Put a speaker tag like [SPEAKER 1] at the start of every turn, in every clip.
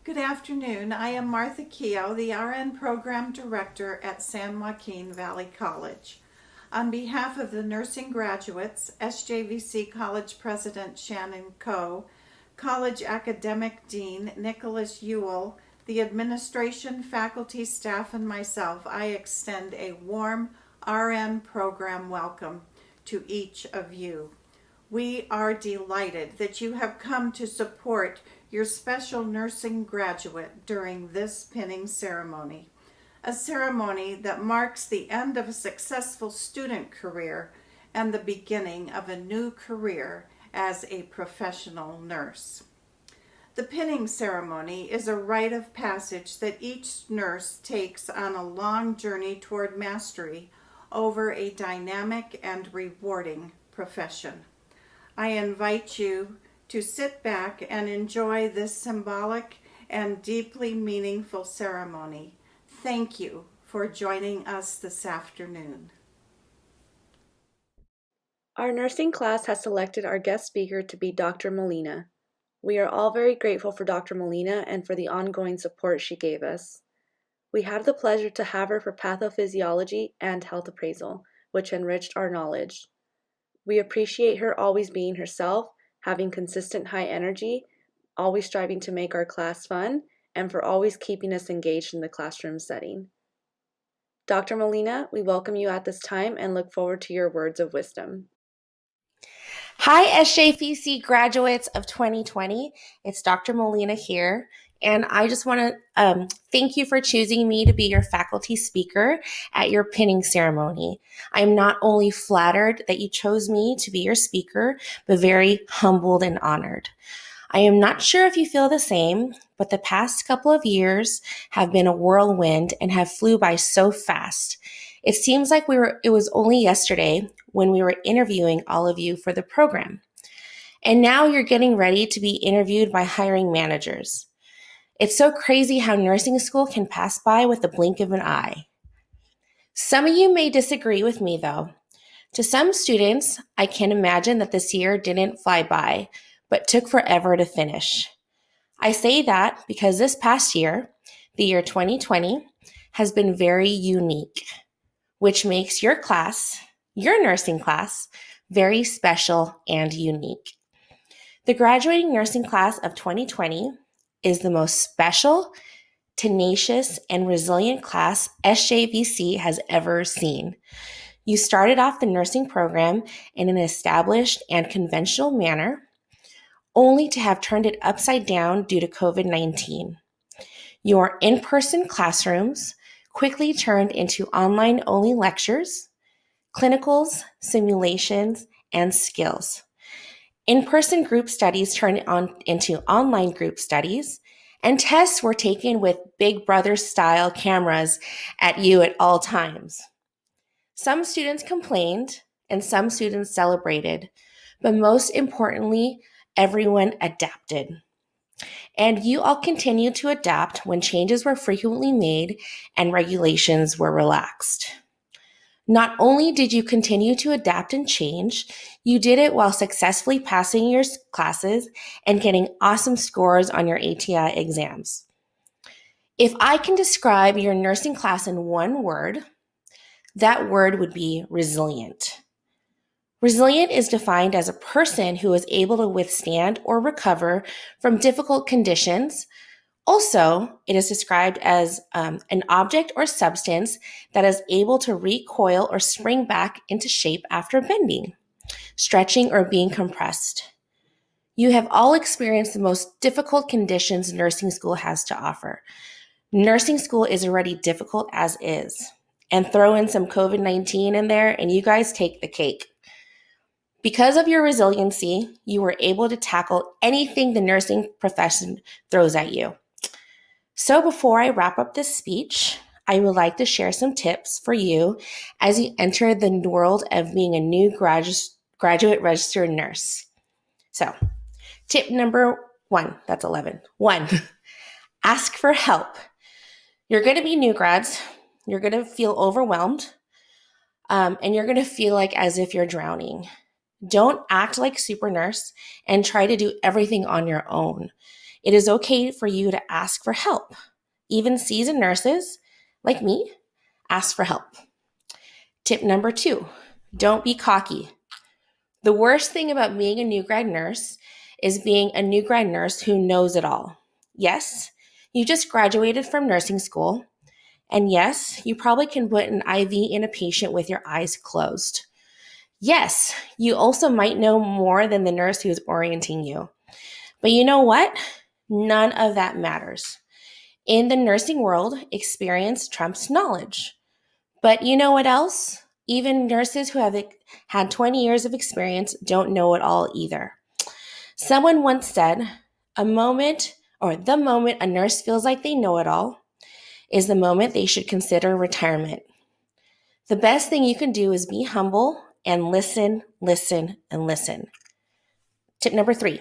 [SPEAKER 1] Good afternoon. I am Martha Keogh, the RN Program Director at San Joaquin Valley College. On behalf of the nursing graduates, SJVC College President Shannon Coe, College Academic Dean Nicholas Ewell, the administration, faculty, staff, and myself, I extend a warm RN program welcome to each of you. We are delighted that you have come to support your special nursing graduate during this pinning ceremony, a ceremony that marks the end of a successful student career and the beginning of a new career as a professional nurse. The pinning ceremony is a rite of passage that each nurse takes on a long journey toward mastery over a dynamic and rewarding profession. I invite you to sit back and enjoy this symbolic and deeply meaningful ceremony. Thank you for joining us this afternoon.
[SPEAKER 2] Our nursing class has selected our guest speaker to be Dr. Molina. We are all very grateful for Dr. Molina and for the ongoing support she gave us. We had the pleasure to have her for pathophysiology and health appraisal, which enriched our knowledge. We appreciate her always being herself, having consistent high energy, always striving to make our class fun, and for always keeping us engaged in the classroom setting. Dr. Molina, we welcome you at this time and look forward to your words of wisdom.
[SPEAKER 3] Hi, SJVC graduates of 2020. It's Dr. Molina here, and I just want to thank you for choosing me to be your faculty speaker at your pinning ceremony. I'm not only flattered that you chose me to be your speaker, but very humbled and honored. I am not sure if you feel the same, but the past couple of years have been a whirlwind and have flew by so fast. It seems like it was only yesterday when we were interviewing all of you for the program. And now you're getting ready to be interviewed by hiring managers. It's so crazy how nursing school can pass by with the blink of an eye. Some of you may disagree with me though. To some students, I can imagine that this year didn't fly by, but took forever to finish. I say that because this past year, the year 2020, has been very unique, which makes your class, your nursing class, very special and unique. The graduating nursing class of 2020 is the most special, tenacious, and resilient class SJVC has ever seen. You started off the nursing program in an established and conventional manner, only to have turned it upside down due to COVID-19. Your in-person classrooms quickly turned into online-only lectures, clinicals, simulations, and skills. In-person group studies turned into online group studies, and tests were taken with Big Brother-style cameras at you at all times. Some students complained, and some students celebrated, but most importantly, everyone adapted. And you all continued to adapt when changes were frequently made and regulations were relaxed. Not only did you continue to adapt and change, you did it while successfully passing your classes and getting awesome scores on your ATI exams. If I can describe your nursing class in one word, that word would be resilient. Resilient is defined as a person who is able to withstand or recover from difficult conditions. Also, it is described as an object or substance that is able to recoil or spring back into shape after bending, stretching, or being compressed. You have all experienced the most difficult conditions nursing school has to offer. Nursing school is already difficult as is. And throw in some COVID-19 in there, and you guys take the cake. Because of your resiliency, you were able to tackle anything the nursing profession throws at you. So before I wrap up this speech, I would like to share some tips for you as you enter the world of being a new graduate registered nurse. So, tip number 1, that's 11. 1, ask for help. You're going to be new grads. You're going to feel overwhelmed, and you're going to feel like as if you're drowning. Don't act like super nurse and try to do everything on your own. It is okay for you to ask for help. Even seasoned nurses, like me, ask for help. Tip number 2, don't be cocky. The worst thing about being a new grad nurse is being a new grad nurse who knows it all. Yes, you just graduated from nursing school, and yes, you probably can put an IV in a patient with your eyes closed. Yes, you also might know more than the nurse who's orienting you. But you know what? None of that matters. In the nursing world, experience trumps knowledge. But you know what else? Even nurses who have had 20 years of experience don't know it all either. Someone once said, the moment a nurse feels like they know it all is the moment they should consider retirement. The best thing you can do is be humble and listen, and listen. Tip number 3,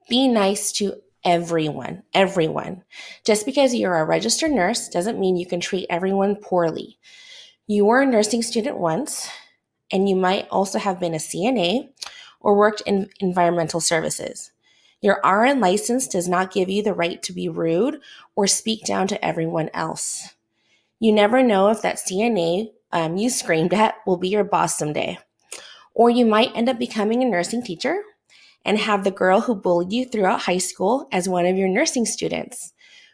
[SPEAKER 3] be nice to everyone. Just because you're a registered nurse doesn't mean you can treat everyone poorly. You were a nursing student once, and you might also have been a CNA or worked in environmental services. Your RN license does not give you the right to be rude or speak down to everyone else. You never know if that CNA you screamed at will be your boss someday. Or you might end up becoming a nursing teacher and have the girl who bullied you throughout high school as one of your nursing students,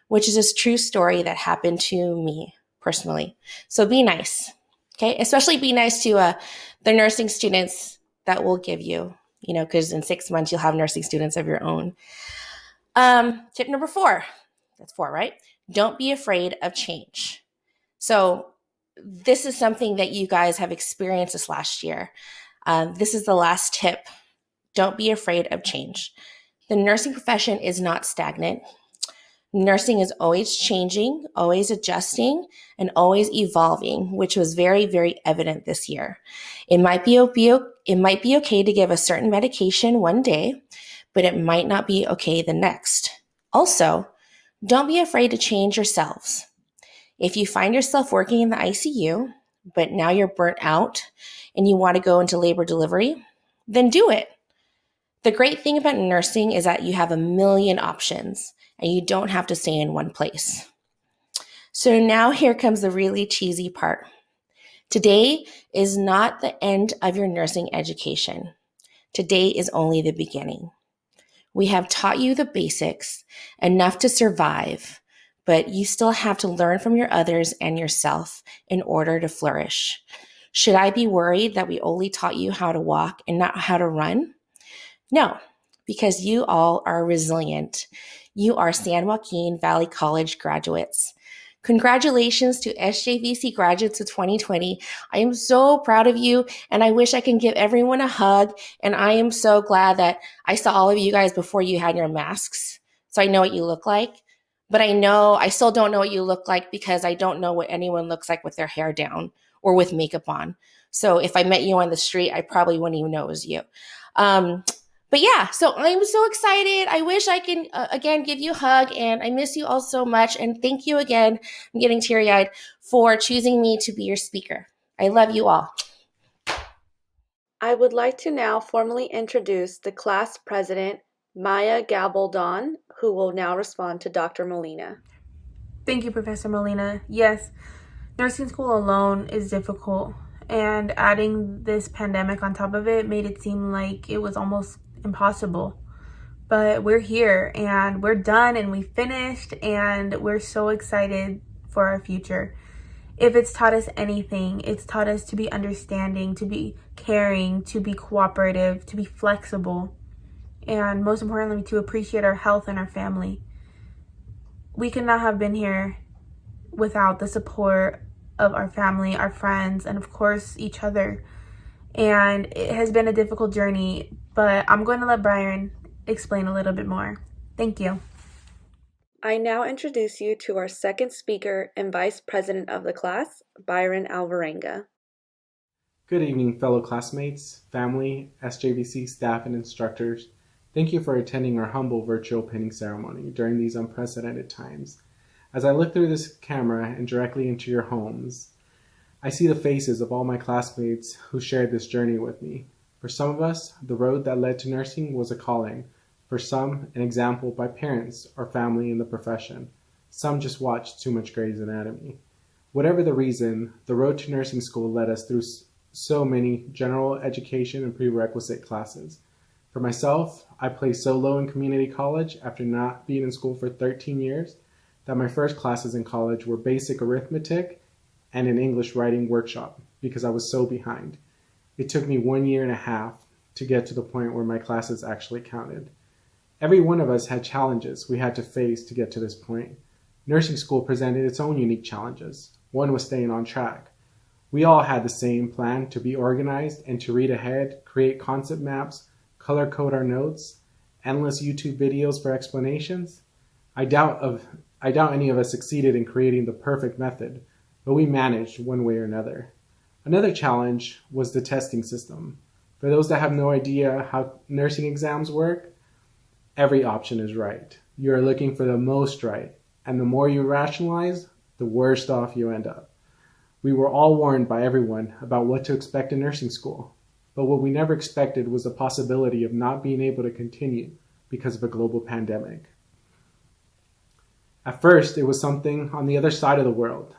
[SPEAKER 3] which is a true story that happened to me personally. So be nice, okay? Especially be nice to the nursing students that will give you, because in 6 months you'll have nursing students of your own. Tip number 4, that's 4, right? Don't be afraid of change. So this is something that you guys have experienced this last year. This is the last tip. Don't be afraid of change. The nursing profession is not stagnant. Nursing is always changing, always adjusting, and always evolving, which was very, very evident this year. It might be okay to give a certain medication one day, but it might not be okay the next. Also, don't be afraid to change yourselves. If you find yourself working in the ICU, but now you're burnt out and you want to go into labor delivery, then do it. The great thing about nursing is that you have a million options and you don't have to stay in one place. So now here comes the really cheesy part. Today is not the end of your nursing education. Today is only the beginning. We have taught you the basics, enough to survive, but you still have to learn from your others and yourself in order to flourish. Should I be worried that we only taught you how to walk and not how to run? No, because you all are resilient. You are San Joaquin Valley College graduates. Congratulations to SJVC graduates of 2020. I am so proud of you, and I wish I can give everyone a hug. And I am so glad that I saw all of you guys before you had your masks, so I know what you look like. But I still don't know what you look like because I don't know what anyone looks like with their hair down or with makeup on. So if I met you on the street, I probably wouldn't even know it was you. But yeah, so I'm so excited. I wish I can, again, give you a hug, and I miss you all so much. And thank you again, I'm getting teary-eyed, for choosing me to be your speaker. I love you all.
[SPEAKER 2] I would like to now formally introduce the class president, Maya Gabaldon, who will now respond to Dr. Molina.
[SPEAKER 4] Thank you, Professor Molina. Yes, nursing school alone is difficult, and adding this pandemic on top of it made it seem like it was almost impossible. But we're here and we're done and we finished, and we're so excited for our future. If it's taught us anything, it's taught us to be understanding, to be caring, to be cooperative, to be flexible, and most importantly, to appreciate our health and our family. We could not have been here without the support of our family, our friends, and of course, each other. And it has been a difficult journey, but I'm going to let Byron explain a little bit more. Thank you.
[SPEAKER 2] I now introduce you to our second speaker and vice president of the class, Byron Alvarenga.
[SPEAKER 5] Good evening, fellow classmates, family, SJVC staff, and instructors. Thank you for attending our humble virtual pinning ceremony during these unprecedented times. As I look through this camera and directly into your homes, I see the faces of all my classmates who shared this journey with me. For some of us, the road that led to nursing was a calling. For some, an example by parents or family in the profession. Some just watched too much Grey's Anatomy. Whatever the reason, the road to nursing school led us through so many general education and prerequisite classes. For myself, I placed so low in community college after not being in school for 13 years that my first classes in college were basic arithmetic and an English writing workshop because I was so behind. It took me 1.5 years to get to the point where my classes actually counted. Every one of us had challenges we had to face to get to this point. Nursing school presented its own unique challenges. One was staying on track. We all had the same plan to be organized and to read ahead, create concept maps, color code our notes, endless YouTube videos for explanations. I doubt any of us succeeded in creating the perfect method, but we managed one way or another. Another challenge was the testing system. For those that have no idea how nursing exams work, every option is right. You are looking for the most right, and the more you rationalize, the worse off you end up. We were all warned by everyone about what to expect in nursing school, but what we never expected was the possibility of not being able to continue because of a global pandemic. At first, it was something on the other side of the world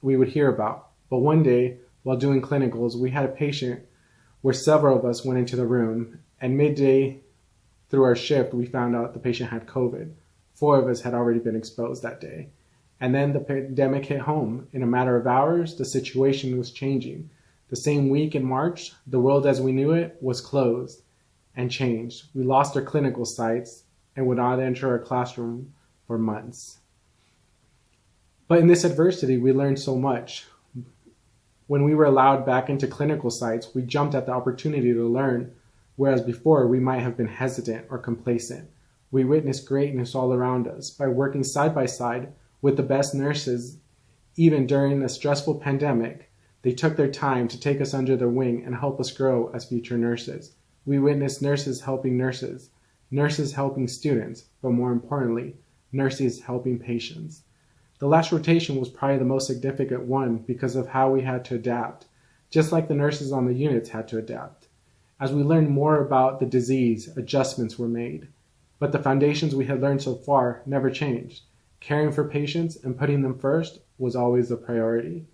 [SPEAKER 5] we would hear about, but one day, while doing clinicals, we had a patient where several of us went into the room, and midday through our shift, we found out the patient had COVID. 4 of us had already been exposed that day. And then the pandemic hit home. In a matter of hours, the situation was changing. The same week in March, the world as we knew it was closed and changed. We lost our clinical sites and would not enter our classroom for months. But in this adversity, we learned so much. When we were allowed back into clinical sites, we jumped at the opportunity to learn, whereas before we might have been hesitant or complacent. We witnessed greatness all around us by working side by side with the best nurses. Even during a stressful pandemic, they took their time to take us under their wing and help us grow as future nurses. We witnessed nurses helping nurses helping students, but more importantly, nurses helping patients. The last rotation was probably the most significant one because of how we had to adapt, just like the nurses on the units had to adapt. As we learned more about the disease, adjustments were made. But the foundations we had learned so far never changed. Caring for patients and putting them first was always a priority.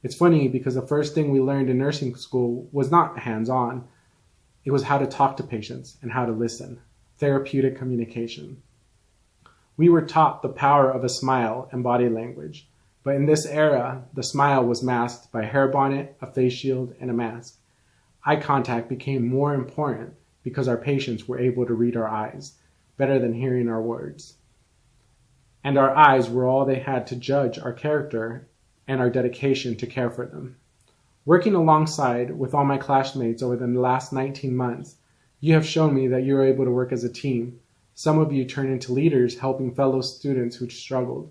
[SPEAKER 5] It's funny because the first thing we learned in nursing school was not hands-on. It was how to talk to patients and how to listen. Therapeutic communication. We were taught the power of a smile and body language. But in this era, the smile was masked by a hair bonnet, a face shield, and a mask. Eye contact became more important because our patients were able to read our eyes better than hearing our words. And our eyes were all they had to judge our character and our dedication to care for them. Working alongside with all my classmates over the last 19 months, you have shown me that you are able to work as a team. Some of you turned into leaders helping fellow students who struggled.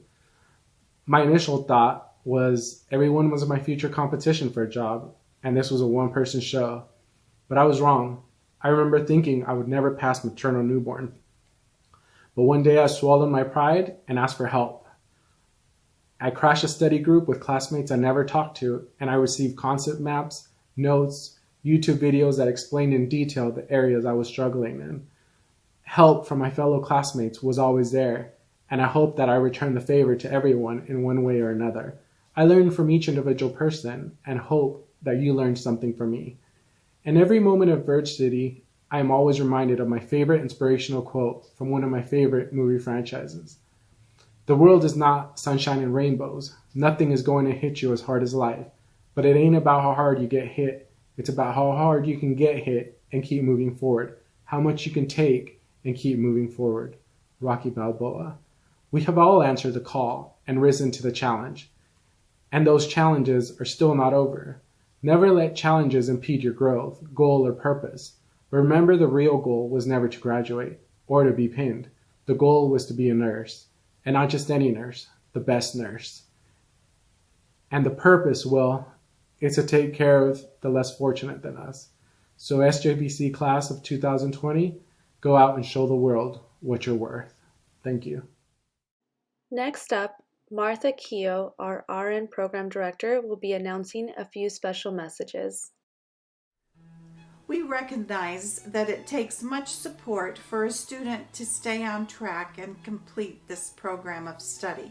[SPEAKER 5] My initial thought was everyone was my future competition for a job, and this was a one-person show. But I was wrong. I remember thinking I would never pass maternal newborn. But one day I swallowed my pride and asked for help. I crashed a study group with classmates I never talked to, and I received concept maps, notes, YouTube videos that explained in detail the areas I was struggling in. Help from my fellow classmates was always there, and I hope that I returned the favor to everyone in one way or another. I learned from each individual person and hope that you learned something from me. In every moment of adversity, I am always reminded of my favorite inspirational quote from one of my favorite movie franchises. The world is not sunshine and rainbows. Nothing is going to hit you as hard as life. But it ain't about how hard you get hit. It's about how hard you can get hit and keep moving forward. How much you can take and keep moving forward. Rocky Balboa. We have all answered the call and risen to the challenge. And those challenges are still not over. Never let challenges impede your growth, goal, or purpose. Remember, the real goal was never to graduate or to be pinned. The goal was to be a nurse, and not just any nurse, the best nurse. And the purpose, well, is to take care of the less fortunate than us. So SJVC class of 2020, go out and show the world what you're worth. Thank you.
[SPEAKER 2] Next up, Martha Keogh, our RN Program Director, will be announcing a few special messages.
[SPEAKER 1] We recognize that it takes much support for a student to stay on track and complete this program of study.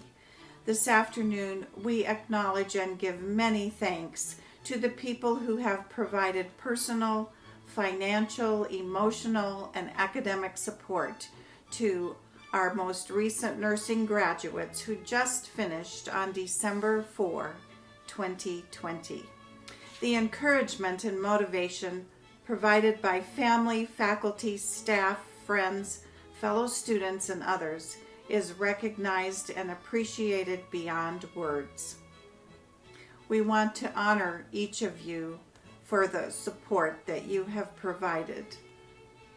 [SPEAKER 1] This afternoon, we acknowledge and give many thanks to the people who have provided personal, financial, emotional, and academic support to our most recent nursing graduates who just finished on December 4, 2020. The encouragement and motivation provided by family, faculty, staff, friends, fellow students, and others is recognized and appreciated beyond words. We want to honor each of you for the support that you have provided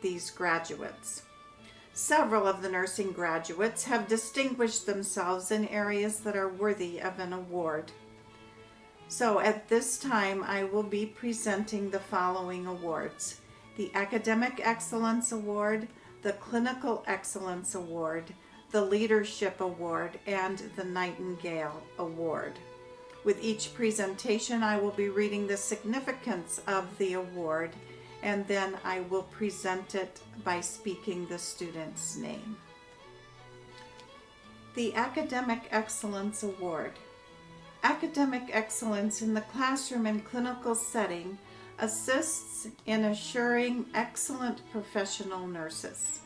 [SPEAKER 1] these graduates. Several of the nursing graduates have distinguished themselves in areas that are worthy of an award. So at this time, I will be presenting the following awards: the Academic Excellence Award, the Clinical Excellence Award, the Leadership Award, and the Nightingale Award. With each presentation, I will be reading the significance of the award, and then I will present it by speaking the student's name. The Academic Excellence Award. Academic excellence in the classroom and clinical setting assists in assuring excellent professional nurses.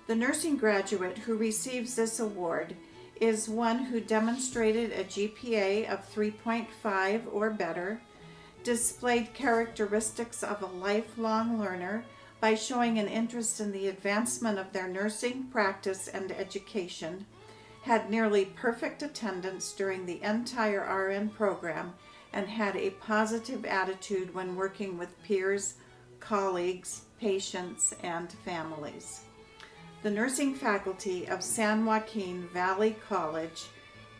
[SPEAKER 1] The nursing graduate who receives this award is one who demonstrated a GPA of 3.5 or better, displayed characteristics of a lifelong learner by showing an interest in the advancement of their nursing practice and education, had nearly perfect attendance during the entire RN program, and had a positive attitude when working with peers, colleagues, patients, and families. The nursing faculty of San Joaquin Valley College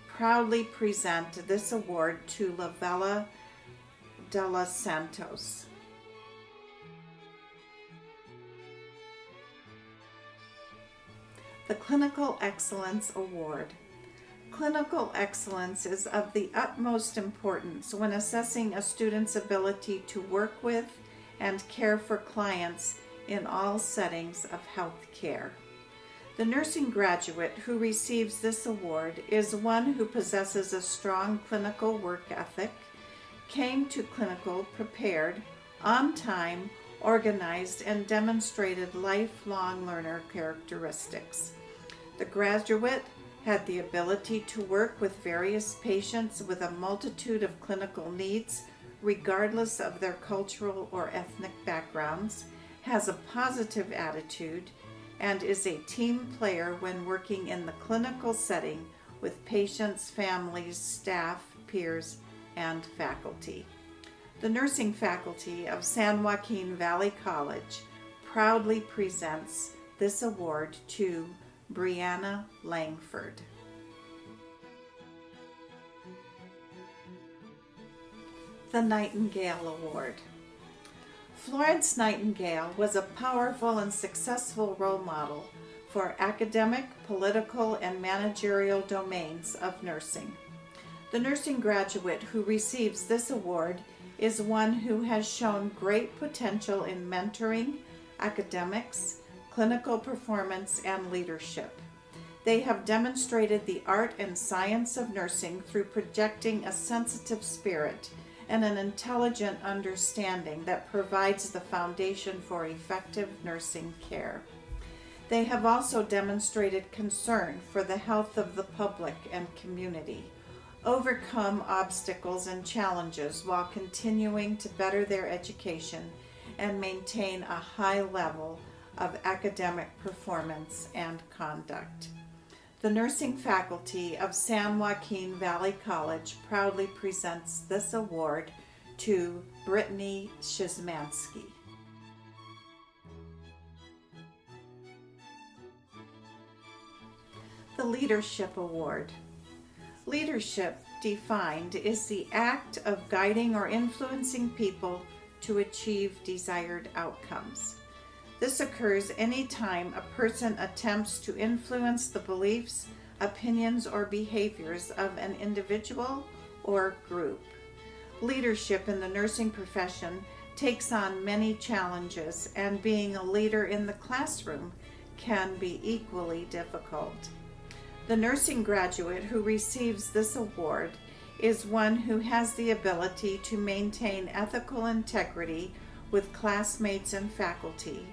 [SPEAKER 1] proudly present this award to Lavella de los Santos. The Clinical Excellence Award. Clinical excellence is of the utmost importance when assessing a student's ability to work with and care for clients in all settings of health care. The nursing graduate who receives this award is one who possesses a strong clinical work ethic, came to clinical prepared, on time, organized, and demonstrated lifelong learner characteristics. The graduate had the ability to work with various patients with a multitude of clinical needs, regardless of their cultural or ethnic backgrounds, has a positive attitude, and is a team player when working in the clinical setting with patients, families, staff, peers, and faculty. The nursing faculty of San Joaquin Valley College proudly presents this award to Brianna Langford. The Nightingale Award. Florence Nightingale was a powerful and successful role model for academic, political, and managerial domains of nursing. The nursing graduate who receives this award is one who has shown great potential in mentoring, academics, clinical performance, and leadership. They have demonstrated the art and science of nursing through projecting a sensitive spirit and an intelligent understanding that provides the foundation for effective nursing care. They have also demonstrated concern for the health of the public and community, overcome obstacles and challenges while continuing to better their education and maintain a high level of academic performance and conduct. The nursing faculty of San Joaquin Valley College proudly presents this award to Brittany Shizmansky. The Leadership Award. Leadership, defined, is the act of guiding or influencing people to achieve desired outcomes. This occurs anytime a person attempts to influence the beliefs, opinions, or behaviors of an individual or group. Leadership in the nursing profession takes on many challenges, and being a leader in the classroom can be equally difficult. The nursing graduate who receives this award is one who has the ability to maintain ethical integrity with classmates and faculty,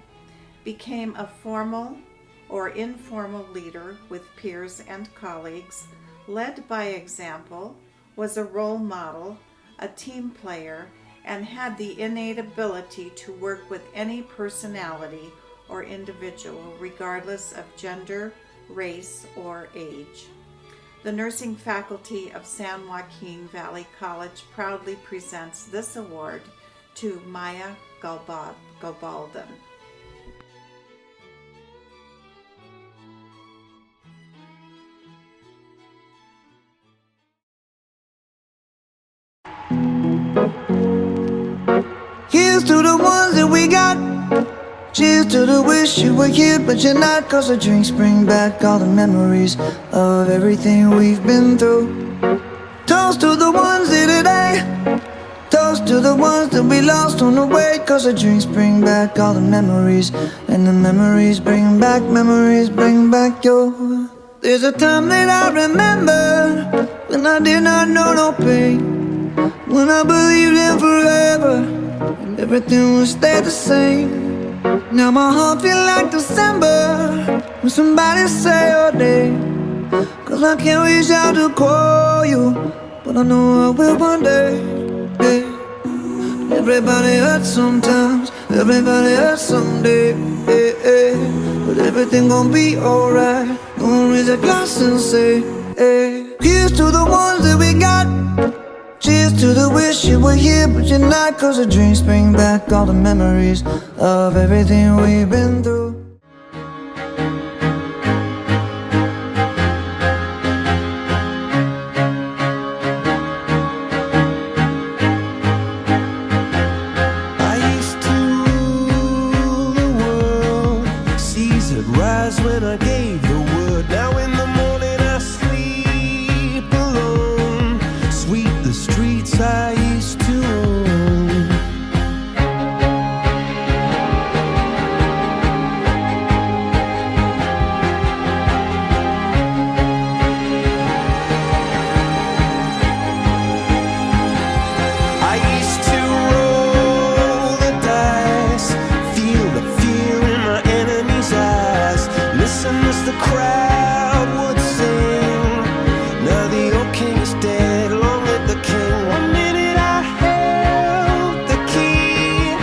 [SPEAKER 1] became a formal or informal leader with peers and colleagues, led by example, was a role model, a team player, and had the innate ability to work with any personality or individual, regardless of gender, race, or age. The nursing faculty of San Joaquin Valley College proudly presents this award to Maya Galbaldan.
[SPEAKER 6] Here's to the ones that we got. Cheers to the wish you were here but you're not, 'cause the drinks bring back all the memories of everything we've been through. Toast to the ones here today. Toast to the ones that we lost on the way, 'cause the drinks bring back all the memories, and the memories bring back your. There's a time that I remember when I did not know no pain, when I believed in forever and everything would stay the same. Now my heart feel like December when somebody say your name, 'cause I can't reach out to call you, but I know I will one day. Yeah. Everybody hurts sometimes, everybody hurts someday. Yeah, yeah. But everything gon' be alright. Gonna raise a glass and say, hey. Here's to the ones that we got. Cheers to the wish you were here but you're not, 'cause the drinks bring back all the memories of everything we've been through. I used to rule the world, seas would rise when I gave the word. Now in the morning I sleep alone, sweep the streets I used to own. I used to roll the dice, feel the fear in my enemy's eyes, listen as the crowd would sing. Now the old king is dead, long live the king. One minute I held the key,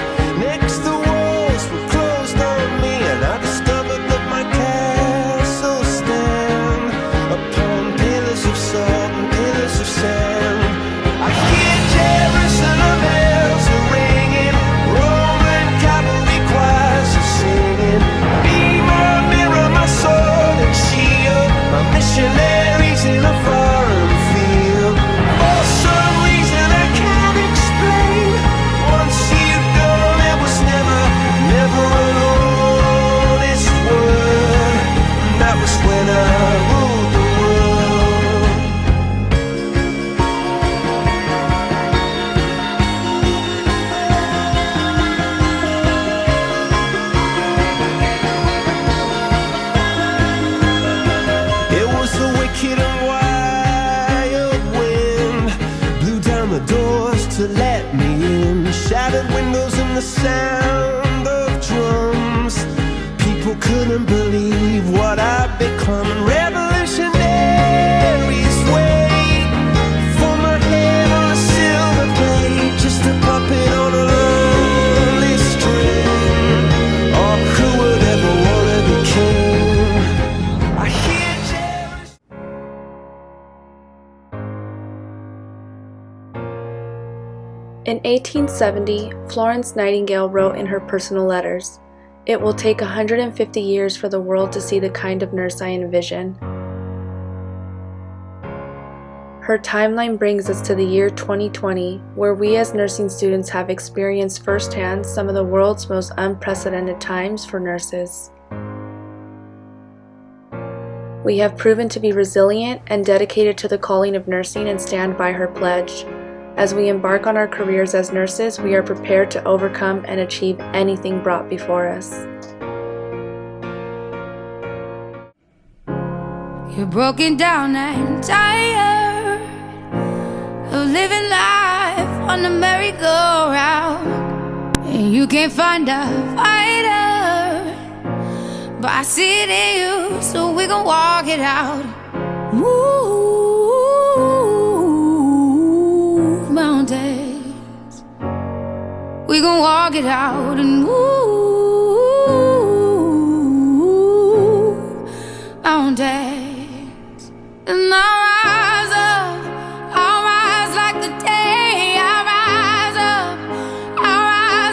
[SPEAKER 6] next the walls were closed on me, and I discovered that my castle stand upon pillars of salt and pillars of sand. I hear Jerusalem bells are ringing, Roman cavalry choirs are singing. Be my mirror, my sword and shield, my missionaries in a foreign field. For some reason I can't explain, once you've gone it was never an honest word. And that was when I ruled the world. It was the wicked and wild wind, blew down the doors to let me in, shattered windows and the sound of drums. People couldn't believe what I'd become. Revolutionaries wait for my head on a silver blade, just a puppet on a lonely string. Oh, who would ever wanna be king? I hear Jerusalem.
[SPEAKER 2] In 1870, Florence Nightingale wrote in her personal letters, "It will take 150 years for the world to see the kind of nurse I envision." Her timeline brings us to the year 2020, where we as nursing students have experienced firsthand some of the world's most unprecedented times for nurses. We have proven to be resilient and dedicated to the calling of nursing and stand by her pledge. As we embark on our careers as nurses, we are prepared to overcome and achieve anything brought before us.
[SPEAKER 7] You're broken down and tired of living life on the merry-go-round, and you can't find a fighter, but I see it in you, so we gon' walk it out. Move mountains, we gon' walk it out and move mountains. And I'll rise like the day. I'll rise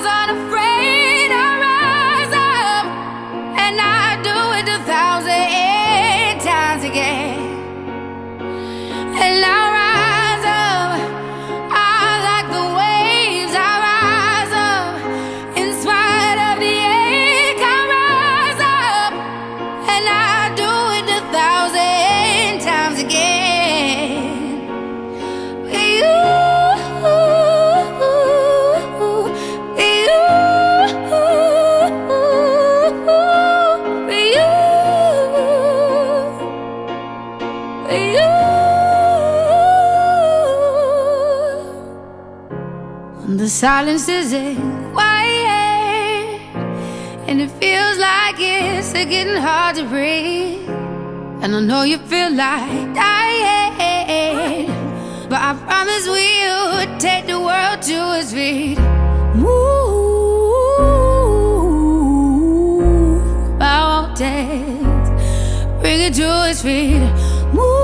[SPEAKER 7] unafraid. I'll rise up, and I do it 1,000 times again. And I'll rise up, I like the waves. I'll rise up, in spite of the ache. I'll rise up, and I do it 1,000 times again. The silence isn't quiet, and it feels like it's getting hard to breathe. And I know you feel like dying, but I promise we'll take the world to its feet. Move mountains, bring it to its feet. Move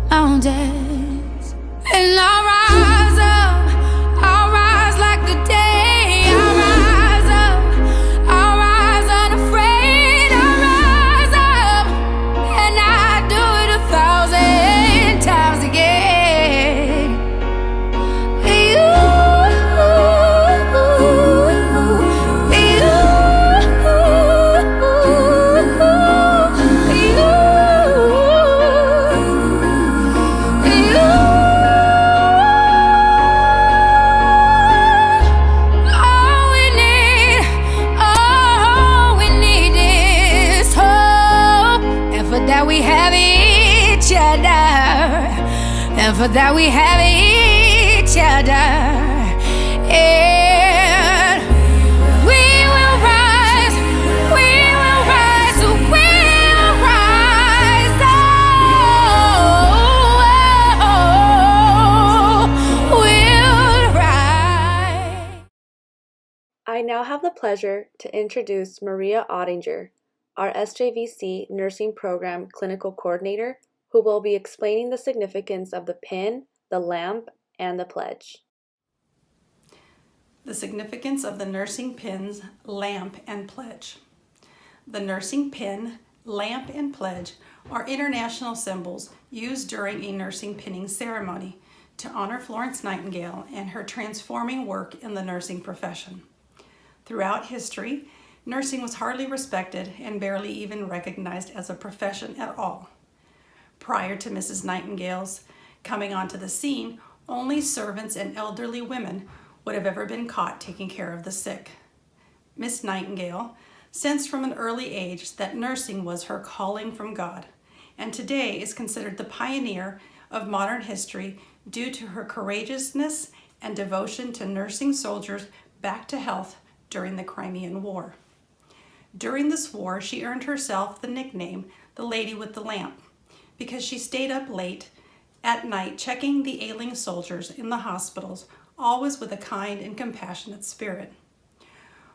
[SPEAKER 7] mountains. And I'll rise up, I'll rise like the day. I'll rise up, I'll rise unafraid. I'll rise up, and I do it 1,000 times again. And for that we have each other, and we will rise, we will rise, we will rise, we'll rise.
[SPEAKER 2] I now have the pleasure to introduce Maria Ottinger, our SJVC Nursing Program Clinical Coordinator, who will be explaining the significance of the pin, the lamp, and the pledge.
[SPEAKER 1] The significance of the nursing pins, lamp, and pledge. The nursing pin, lamp, and pledge are international symbols used during a nursing pinning ceremony to honor Florence Nightingale and her transforming work in the nursing profession. Throughout history, nursing was hardly respected and barely even recognized as a profession at all. Prior to Mrs. Nightingale's coming onto the scene, only servants and elderly women would have ever been caught taking care of the sick. Miss Nightingale sensed from an early age that nursing was her calling from God, and today is considered the pioneer of modern history due to her courageousness and devotion to nursing soldiers back to health during the Crimean War. During this war, she earned herself the nickname, the Lady with the Lamp, because she stayed up late at night checking the ailing soldiers in the hospitals, always with a kind and compassionate spirit.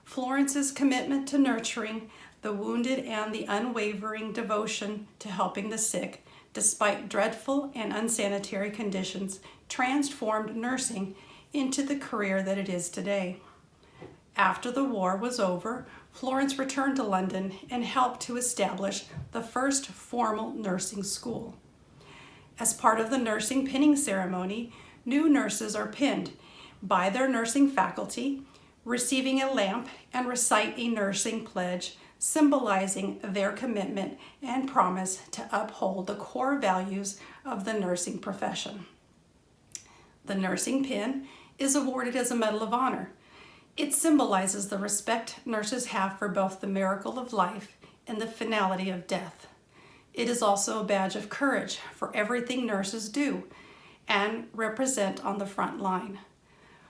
[SPEAKER 1] Florence's commitment to nurturing the wounded and the unwavering devotion to helping the sick, despite dreadful and unsanitary conditions, transformed nursing into the career that it is today. After the war was over, Florence returned to London and helped to establish the first formal nursing school. As part of the nursing pinning ceremony, new nurses are pinned by their nursing faculty, receiving a lamp and recite a nursing pledge
[SPEAKER 8] symbolizing their commitment and promise to uphold the core values of the nursing profession. The nursing pin is awarded as a Medal of Honor. It symbolizes the respect nurses have for both the miracle of life and the finality of death. It is also a badge of courage for everything nurses do and represent on the front line,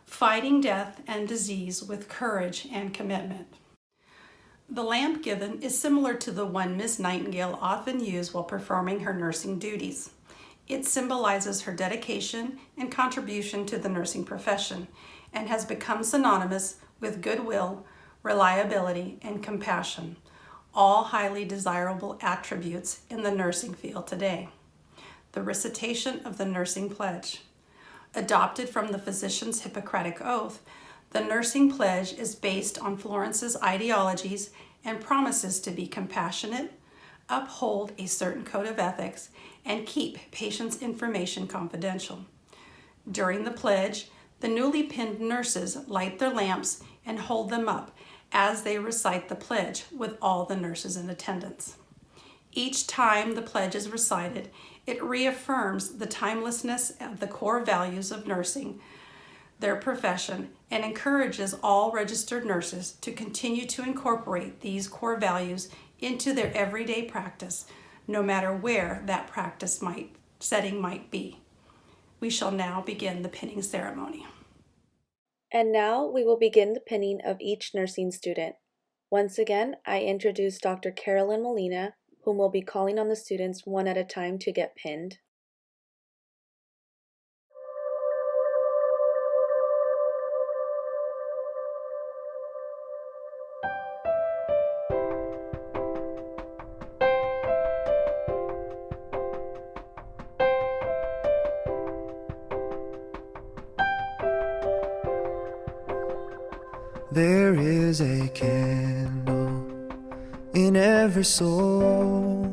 [SPEAKER 8] fighting death and disease with courage and commitment. The lamp given is similar to the one Miss Nightingale often used while performing her nursing duties. It symbolizes her dedication and contribution to the nursing profession and has become synonymous with goodwill, reliability, and compassion, all highly desirable attributes in the nursing field today. The recitation of the nursing pledge. Adopted from the physician's Hippocratic Oath, the nursing pledge is based on Florence's ideologies and promises to be compassionate, uphold a certain code of ethics, and keep patients' information confidential. During the pledge, the newly pinned nurses light their lamps and hold them up as they recite the pledge with all the nurses in attendance. Each time the pledge is recited, it reaffirms the timelessness of the core values of nursing, their profession, and encourages all registered nurses to continue to incorporate these core values into their everyday practice, no matter where that practice setting might be. We shall now begin the pinning ceremony.
[SPEAKER 2] And now we will begin the pinning of each nursing student. Once again, I introduce Dr. Carolyn Molina, whom will be calling on the students one at a time to get pinned.
[SPEAKER 6] There is a candle in every soul,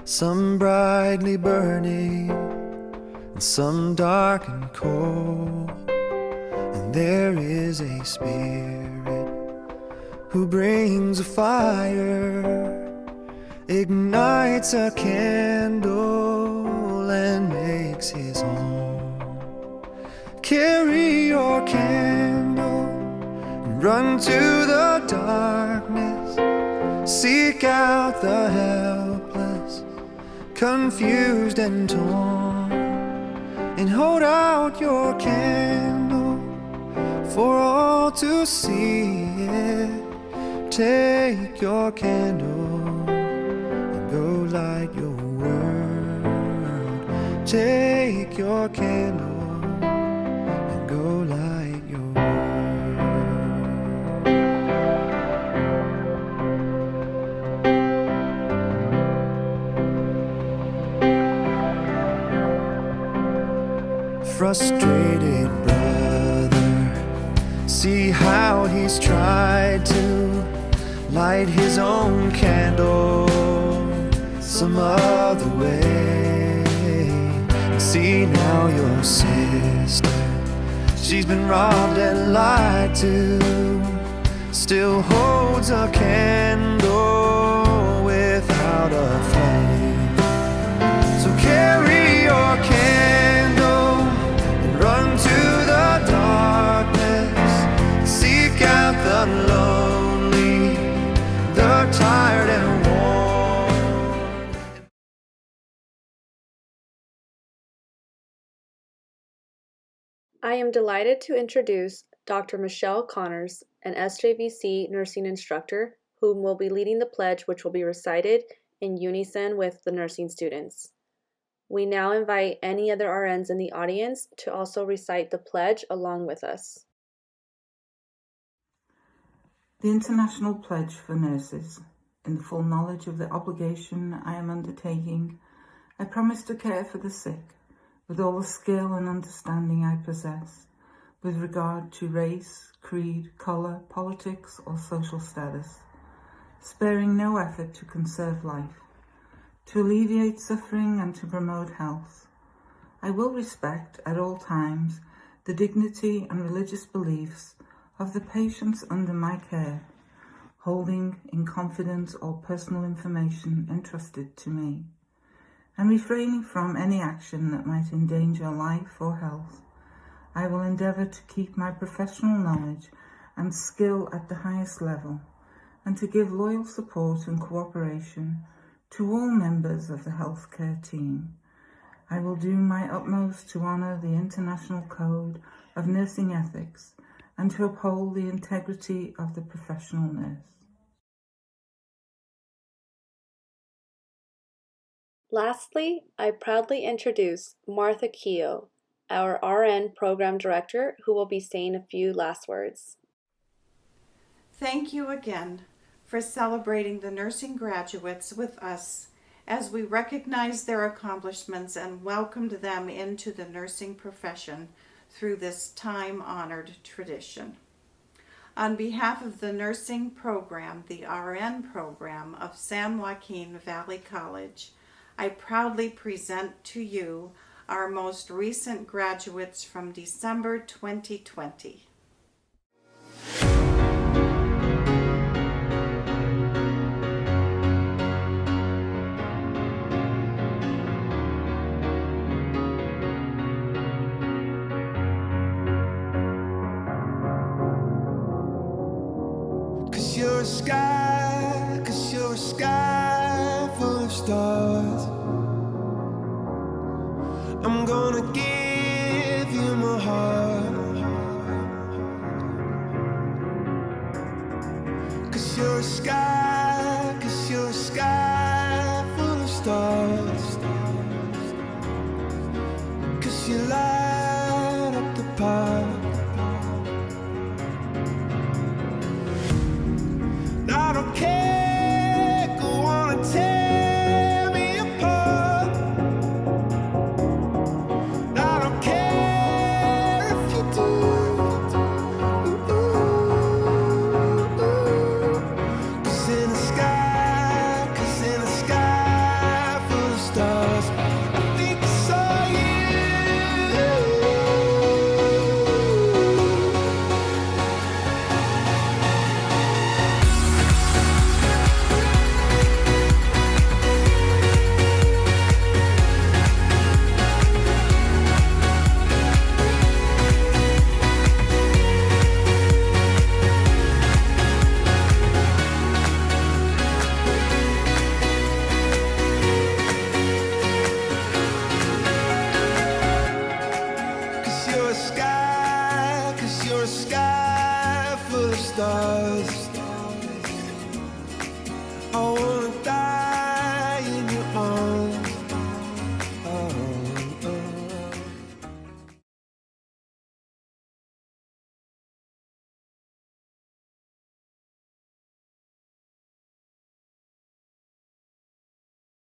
[SPEAKER 6] some brightly burning and some dark and cold. And there is a spirit who brings a fire, ignites a candle and makes his home. Carry your candle, run to the darkness, seek out the helpless, confused and torn, and hold out your candle for all to see it. Take your candle and go light your world. Take your candle and go light your world. Frustrated brother, see how he's tried to light his own candle some other way. See now your sister, she's been robbed and lied to, still holds a candle without a flame. So carry your candle and run to the darkness, seek out the lonely, the tired and worn.
[SPEAKER 2] I am delighted to introduce Dr. Michelle Connors, an SJVC nursing instructor, whom will be leading the pledge, which will be recited in unison with the nursing students. We now invite any other RNs in the audience to also recite the pledge along with us.
[SPEAKER 9] The International Pledge for Nurses. In the full knowledge of the obligation I am undertaking, I promise to care for the sick with all the skill and understanding I possess, with regard to race, creed, colour, politics, or social status, sparing no effort to conserve life, to alleviate suffering and to promote health. I will respect at all times the dignity and religious beliefs of the patients under my care, holding in confidence all personal information entrusted to me, and refraining from any action that might endanger life or health. I will endeavour to keep my professional knowledge and skill at the highest level, and to give loyal support and cooperation to all members of the healthcare team. I will do my utmost to honour the International Code of Nursing Ethics and to uphold the integrity of the professional nurse.
[SPEAKER 2] Lastly, I proudly introduce Martha Keogh, our RN Program Director, who will be saying a few last words.
[SPEAKER 1] Thank you again for celebrating the nursing graduates with us as we recognize their accomplishments and welcomed them into the nursing profession through this time-honored tradition. On behalf of the nursing program, the RN program of San Joaquin Valley College, I proudly present to you our most recent graduates from December 2020.
[SPEAKER 6] Cause you're a sky full of stars. I'm gonna give you my heart. Cause you're a sky full of stars. Cause you light up the park. I don't care, go on and tear me apart. I don't care if you do. Cause in the sky full of stars, I think I saw you. Cause you're a sky full of stars.